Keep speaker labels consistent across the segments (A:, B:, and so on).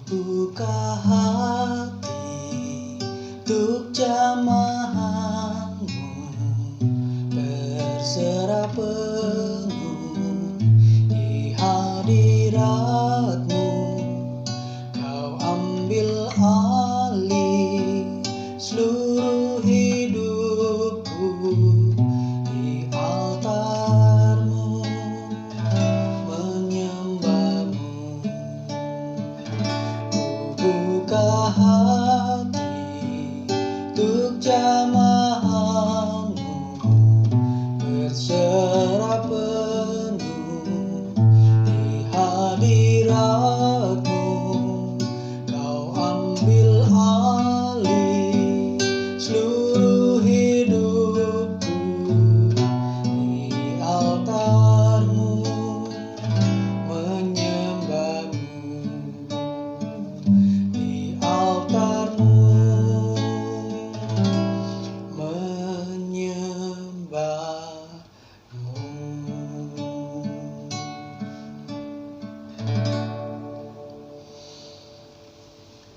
A: Buka hati untuk jamahanmu, berserah penuh di hadiratmu. Kau ambil alih seluruh hidupku di altarmu, menyembahmu. Buka hati untuk jamahanmu, berserah penuh di hadiratmu. Kau ambil alih seluruh hidupku di altarmu, menyembahmu. Di altarmu, menyembahmu.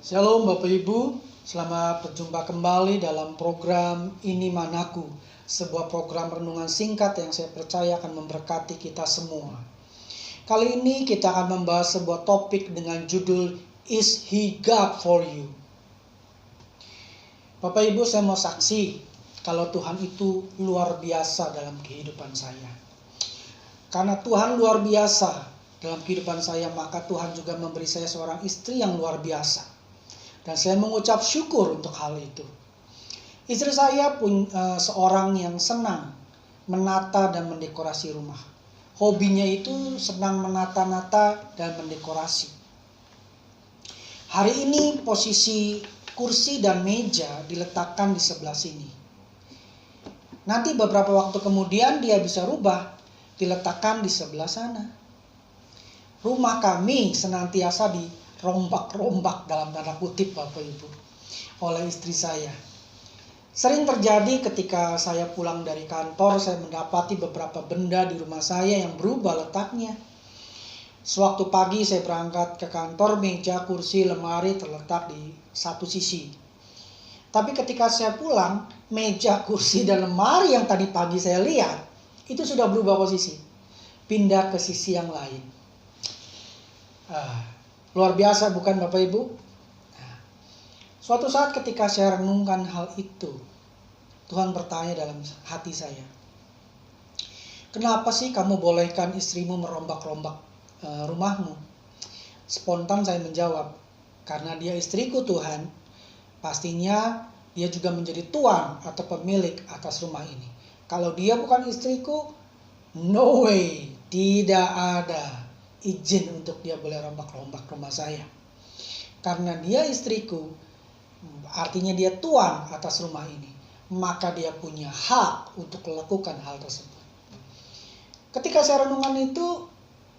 A: Shalom Bapak Ibu, selamat berjumpa kembali dalam program Ini Manaku, sebuah program renungan singkat yang saya percaya akan memberkati kita semua. Kali ini kita akan membahas sebuah topik dengan judul Is He God for You? Bapak Ibu, saya mau saksi kalau Tuhan itu luar biasa dalam kehidupan saya. Karena Tuhan luar biasa dalam kehidupan saya, maka Tuhan juga memberi saya seorang istri yang luar biasa. Dan saya mengucap syukur untuk hal itu. Istri saya pun seorang yang senang menata dan mendekorasi rumah. Hobinya itu senang menata-nata dan mendekorasi. Hari ini posisi kursi dan meja diletakkan di sebelah sini. Nanti beberapa waktu kemudian dia bisa rubah, diletakkan di sebelah sana. Rumah kami senantiasa dirombak-rombak dalam tanda kutip Bapak Ibu oleh istri saya. Sering terjadi ketika saya pulang dari kantor, saya mendapati beberapa benda di rumah saya yang berubah letaknya. Sewaktu pagi saya berangkat ke kantor, meja, kursi, lemari terletak di satu sisi. Tapi ketika saya pulang, meja, kursi, dan lemari yang tadi pagi saya lihat, itu sudah berubah posisi. Pindah ke sisi yang lain. Luar biasa bukan Bapak Ibu? Suatu saat ketika saya renungkan hal itu, Tuhan bertanya dalam hati saya, kenapa sih kamu bolehkan istrimu merombak-rombak rumahmu? Spontan saya menjawab, karena dia istriku Tuhan, pastinya dia juga menjadi tuan atau pemilik atas rumah ini. Kalau dia bukan istriku, no way, tidak ada izin untuk dia boleh rombak-rombak rumah saya. Karena dia istriku, artinya dia tuan atas rumah ini, maka dia punya hak untuk melakukan hal tersebut. Ketika saya renungan itu,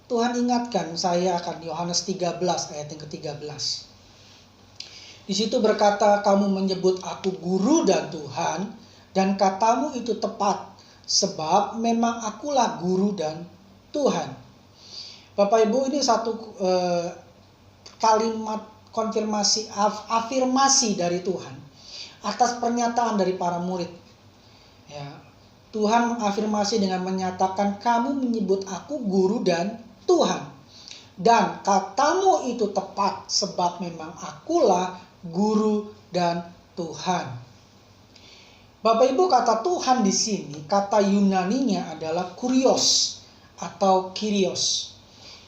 A: Tuhan ingatkan saya akan Yohanes 13 ayat yang ke-13. Di situ berkata, kamu menyebut aku guru dan Tuhan, dan katamu itu tepat, sebab memang akulah guru dan Tuhan. Bapak Ibu, ini satu kalimat konfirmasi, afirmasi dari Tuhan atas pernyataan dari para murid. Ya, Tuhan mengafirmasi dengan menyatakan, kamu menyebut aku guru dan Tuhan, dan katamu itu tepat, sebab memang akulah guru dan Tuhan. Bapak Ibu, kata Tuhan di sini, kata Yunaninya adalah kurios atau kyrios,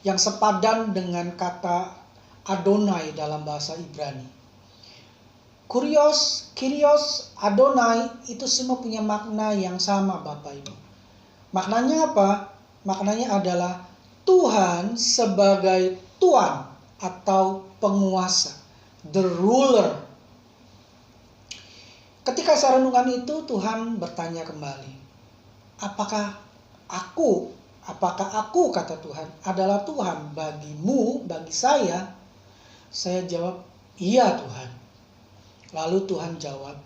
A: yang sepadan dengan kata Adonai dalam bahasa Ibrani. Kyrios, Adonai itu semua punya makna yang sama Bapak Ibu. Maknanya apa? Maknanya adalah Tuhan sebagai tuan atau penguasa, the ruler. Ketika saya renungkan itu, Tuhan bertanya kembali, apakah aku, kata Tuhan, adalah Tuhan bagimu, bagi saya? Saya jawab, iya Tuhan. Lalu Tuhan jawab,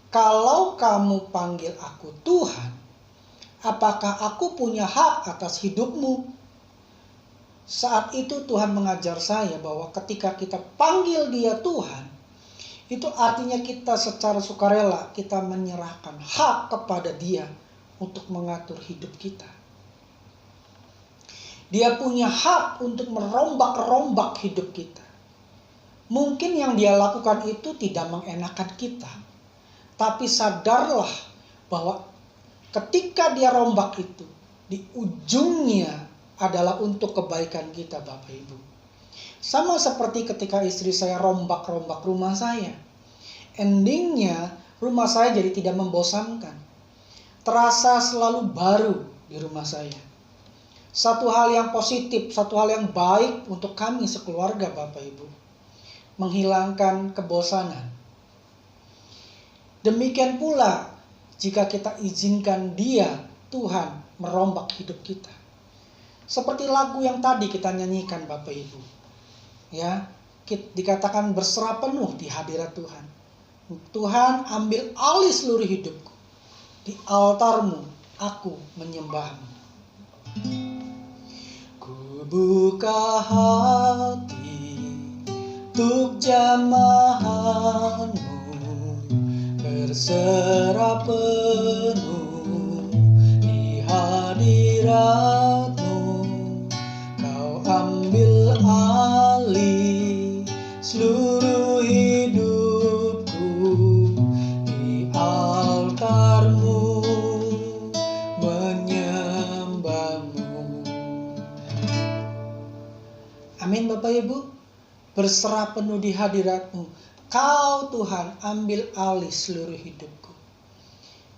A: kalau kamu panggil aku Tuhan, apakah aku punya hak atas hidupmu? Saat itu Tuhan mengajar saya bahwa ketika kita panggil Dia Tuhan, itu artinya kita secara sukarela kita menyerahkan hak kepada Dia untuk mengatur hidup kita. Dia punya hak untuk merombak-rombak hidup kita. Mungkin yang Dia lakukan itu tidak mengenakan kita. Tapi sadarlah bahwa ketika Dia rombak itu, di ujungnya adalah untuk kebaikan kita, Bapak Ibu. Sama seperti ketika istri saya rombak-rombak rumah saya. Endingnya rumah saya jadi tidak membosankan. Terasa selalu baru di rumah saya. Satu hal yang positif, satu hal yang baik untuk kami sekeluarga, Bapak Ibu. Menghilangkan kebosanan. Demikian pula jika kita izinkan Dia, Tuhan, merombak hidup kita. Seperti lagu yang tadi kita nyanyikan, Bapak Ibu. Ya, dikatakan berserah penuh di hadirat Tuhan. Tuhan, ambil alih seluruh hidupku. Di altar-Mu aku menyembah-Mu. Ku buka hati untuk jamahan-Mu, berserah penuh di hadirat-Mu. Kau ambil alih seluruh hidupku, di altar-Mu menyembah-Mu. Amin, Bapak Ibu. Berserah penuh di hadirat-Mu. Kau Tuhan ambil alih seluruh hidupku.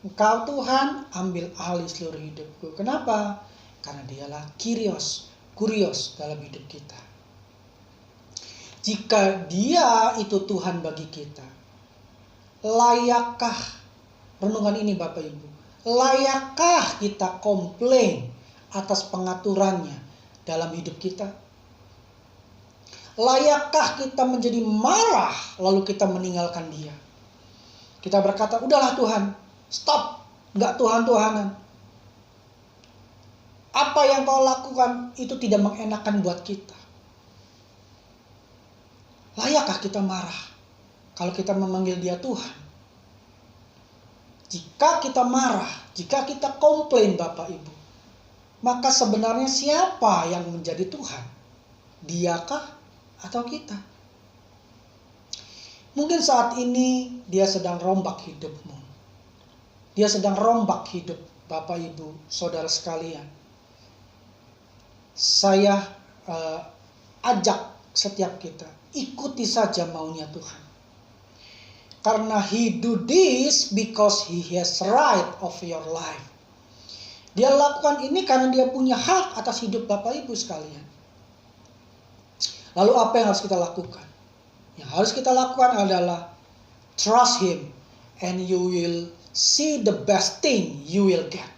A: Engkau Tuhan ambil alih seluruh hidupku. Kenapa? Karena Dialah Kurios dalam hidup kita. Jika Dia itu Tuhan bagi kita, layakkah, renungan ini Bapak Ibu, layakkah kita komplain atas pengaturannya dalam hidup kita? Layakkah kita menjadi marah lalu kita meninggalkan Dia? Kita berkata, udahlah Tuhan, stop, enggak Tuhan-Tuhanan. Apa yang Kau lakukan itu tidak mengenakan buat kita. Layakkah kita marah kalau kita memanggil Dia Tuhan? Jika kita marah, jika kita komplain Bapak Ibu, maka sebenarnya siapa yang menjadi Tuhan? Diakah atau kita? Mungkin saat ini Dia sedang rombak hidupmu. Dia sedang rombak hidup Bapak Ibu, saudara sekalian. Saya ajak setiap kita, ikuti saja maunya Tuhan. Karena He do this because He has right of your life. Dia lakukan ini karena Dia punya hak atas hidup Bapak Ibu sekalian. Lalu apa yang harus kita lakukan? Yang harus kita lakukan adalah trust Him and you will see the best thing you will get.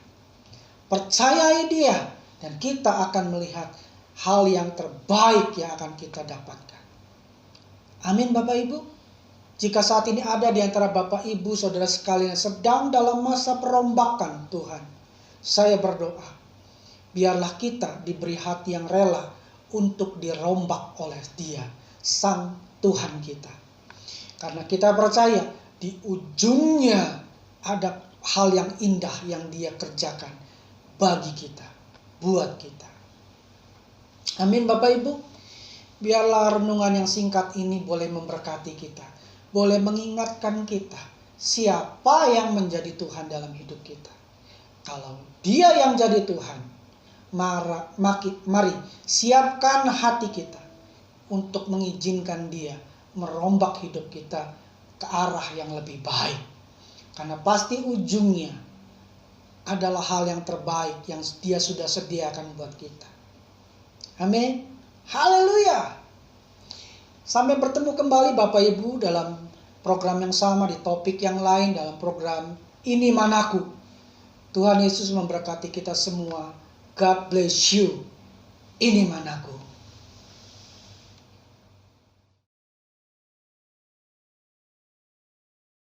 A: Percayai Dia dan kita akan melihat hal yang terbaik yang akan kita dapatkan. Amin Bapak Ibu. Jika saat ini ada di antara Bapak Ibu saudara sekalian sedang dalam masa perombakan Tuhan, saya berdoa, biarlah kita diberi hati yang rela untuk dirombak oleh Dia, Sang Tuhan kita. Karena kita percaya di ujungnya ada hal yang indah yang Dia kerjakan bagi kita, buat kita. Amin Bapak Ibu. Biarlah renungan yang singkat ini boleh memberkati kita, boleh mengingatkan kita siapa yang menjadi Tuhan dalam hidup kita. Kalau Dia yang jadi Tuhan, mari siapkan hati kita untuk mengizinkan Dia merombak hidup kita ke arah yang lebih baik. Karena pasti ujungnya adalah hal yang terbaik yang Dia sudah sediakan buat kita. Amin. Haleluya. Sampai bertemu kembali Bapak Ibu dalam program yang sama, di topik yang lain, dalam program Ini Manaku. Tuhan Yesus memberkati kita semua. God bless you. Ini Manaku.